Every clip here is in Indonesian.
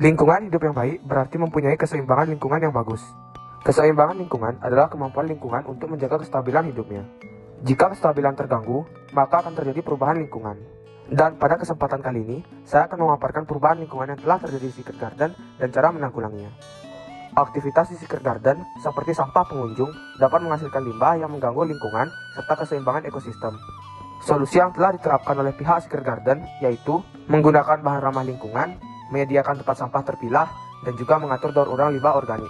Lingkungan hidup yang baik berarti mempunyai keseimbangan lingkungan yang bagus. Keseimbangan lingkungan adalah kemampuan lingkungan untuk menjaga kestabilan hidupnya. Jika kestabilan terganggu, maka akan terjadi perubahan lingkungan. Dan pada kesempatan kali ini, saya akan memaparkan perubahan lingkungan yang telah terjadi di Secret Garden dan cara menanggulanginya. Aktivitas di Secret Garden, seperti sampah pengunjung, dapat menghasilkan limbah yang mengganggu lingkungan serta keseimbangan ekosistem. Solusi yang telah diterapkan oleh pihak Secret Garden yaitu menggunakan bahan ramah lingkungan, menyediakan tempat sampah terpilah, dan juga mengatur daur ulang limbah organik.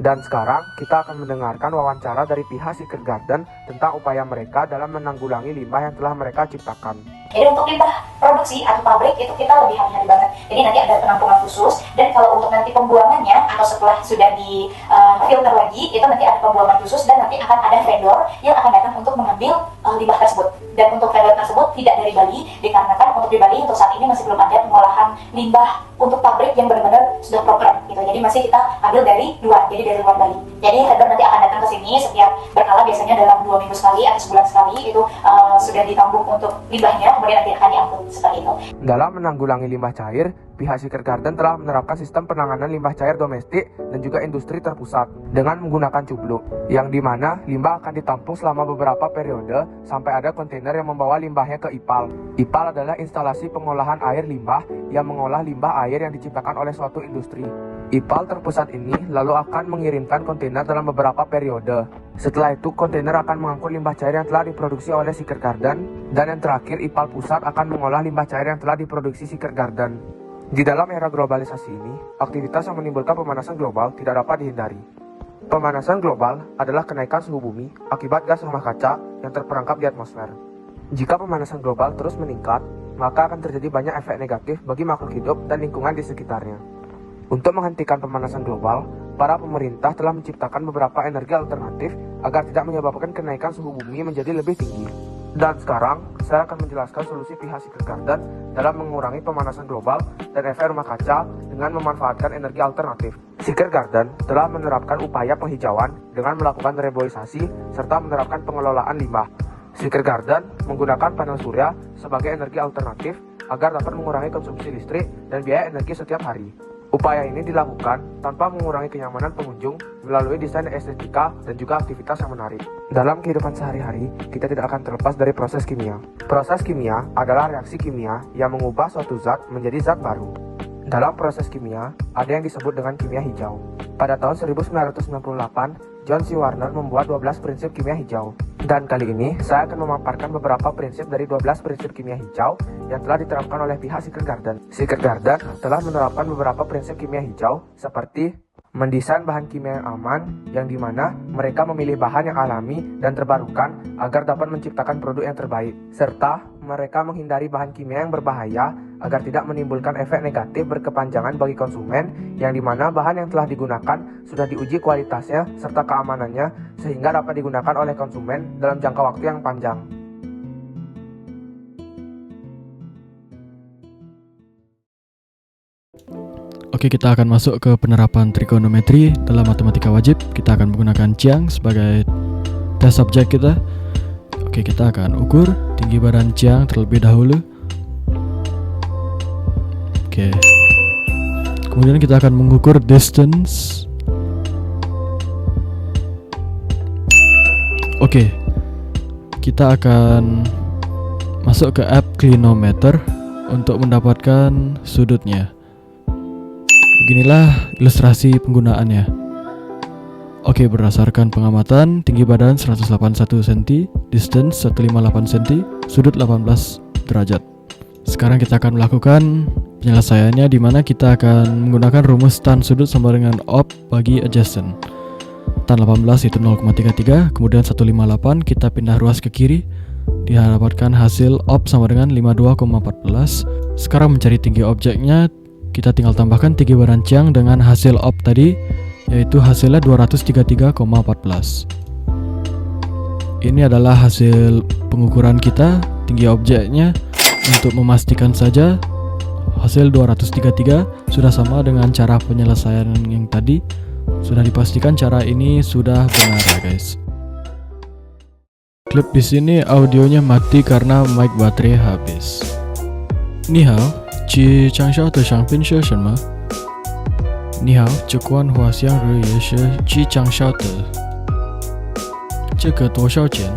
Dan sekarang kita akan mendengarkan wawancara dari pihak Secret Garden tentang upaya mereka dalam menanggulangi limbah yang telah mereka ciptakan. Jadi untuk limbah produksi atau pabrik itu kita lebih hati-hati banget. Jadi nanti ada penampungan khusus, dan kalau untuk nanti pembuangannya atau setelah sudah di filter lagi, itu nanti ada pembuangan khusus dan nanti akan ada vendor yang akan datang untuk mengambil limbah tersebut. Dan untuk vendor tersebut tidak dari Bali, dikarenakan untuk di Bali untuk saat ini masih belum ada pengolahan limbah untuk pabrik yang benar-benar sudah proper gitu. Jadi masih kita ambil dari luar, jadi dari luar Bali. Jadi vendor nanti akan datang ke sini setiap berkala, biasanya dalam 2 minggu sekali atau sebulan sekali itu sudah ditampung untuk limbahnya, kemudian nanti akan diangkut seperti itu. Dalam menanggulangi limbah cair, pihak Secret Garden telah menerapkan sistem penanganan limbah cair domestik dan juga industri terpusat dengan menggunakan cubluk, yang dimana limbah akan ditampung selama beberapa periode sampai ada kontainer yang membawa limbahnya ke IPAL. IPAL adalah instalasi pengolahan air limbah yang mengolah limbah air yang diciptakan oleh suatu industri. IPAL terpusat ini lalu akan mengirimkan kontainer dalam beberapa periode. Setelah itu, kontainer akan mengangkut limbah cair yang telah diproduksi oleh Secret Garden, dan yang terakhir, IPAL pusat akan mengolah limbah cair yang telah diproduksi Secret Garden. Di dalam era globalisasi ini, aktivitas yang menimbulkan pemanasan global tidak dapat dihindari. Pemanasan global adalah kenaikan suhu bumi akibat gas rumah kaca yang terperangkap di atmosfer. Jika pemanasan global terus meningkat, maka akan terjadi banyak efek negatif bagi makhluk hidup dan lingkungan di sekitarnya. Untuk menghentikan pemanasan global, para pemerintah telah menciptakan beberapa energi alternatif agar tidak menyebabkan kenaikan suhu bumi menjadi lebih tinggi. Dan sekarang, saya akan menjelaskan solusi pihak Secret Garden dalam mengurangi pemanasan global dan efek rumah kaca dengan memanfaatkan energi alternatif. Secret Garden telah menerapkan upaya penghijauan dengan melakukan reboisasi serta menerapkan pengelolaan limbah. Secret Garden menggunakan panel surya sebagai energi alternatif agar dapat mengurangi konsumsi listrik dan biaya energi setiap hari. Upaya ini dilakukan tanpa mengurangi kenyamanan pengunjung melalui desain estetika dan juga aktivitas yang menarik. Dalam kehidupan sehari-hari, kita tidak akan terlepas dari proses kimia. Proses kimia adalah reaksi kimia yang mengubah suatu zat menjadi zat baru. Dalam proses kimia, ada yang disebut dengan kimia hijau. Pada tahun 1998, John C. Warner membuat 12 prinsip kimia hijau. Dan kali ini, saya akan memaparkan beberapa prinsip dari 12 prinsip kimia hijau yang telah diterapkan oleh pihak Secret Garden. Secret Garden telah menerapkan beberapa prinsip kimia hijau seperti mendesain bahan kimia yang aman, yang dimana mereka memilih bahan yang alami dan terbarukan agar dapat menciptakan produk yang terbaik, serta mereka menghindari bahan kimia yang berbahaya agar tidak menimbulkan efek negatif berkepanjangan bagi konsumen, yang dimana bahan yang telah digunakan sudah diuji kualitasnya serta keamanannya sehingga dapat digunakan oleh konsumen dalam jangka waktu yang panjang. Oke, kita akan masuk ke penerapan trigonometri dalam matematika wajib. Kita akan menggunakan Chiang sebagai tes subjek kita. Oke, kita akan ukur tinggi badan Chiang terlebih dahulu. Oke. Kemudian kita akan mengukur distance. Oke. Kita akan masuk ke app Clinometer untuk mendapatkan sudutnya. Beginilah ilustrasi penggunaannya. Oke, berdasarkan pengamatan, tinggi badan 181 cm, distance 158 cm, sudut 18 derajat. Sekarang kita akan melakukan penyelesaiannya, di mana kita akan menggunakan rumus tan sudut sama dengan op bagi adjacent. Tan 18 itu 0,33, kemudian 158 kita pindah ruas ke kiri, didapatkan hasil op sama dengan 52,14. Sekarang mencari tinggi objeknya, kita tinggal tambahkan tinggi badan Chiang dengan hasil op tadi, yaitu hasilnya 233,14. Ini adalah hasil pengukuran kita, tinggi objeknya. Untuk memastikan saja, hasil 233 sudah sama dengan cara penyelesaian yang tadi. Sudah dipastikan cara ini sudah benar ya guys. Klip di sini audionya mati karena mic baterai habis. 你好，去长沙的商品是什么？你好，这罐花香日也是即将销的，这个多少钱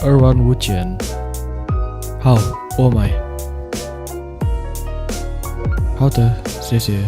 ？25000。好，我买。好的，谢谢。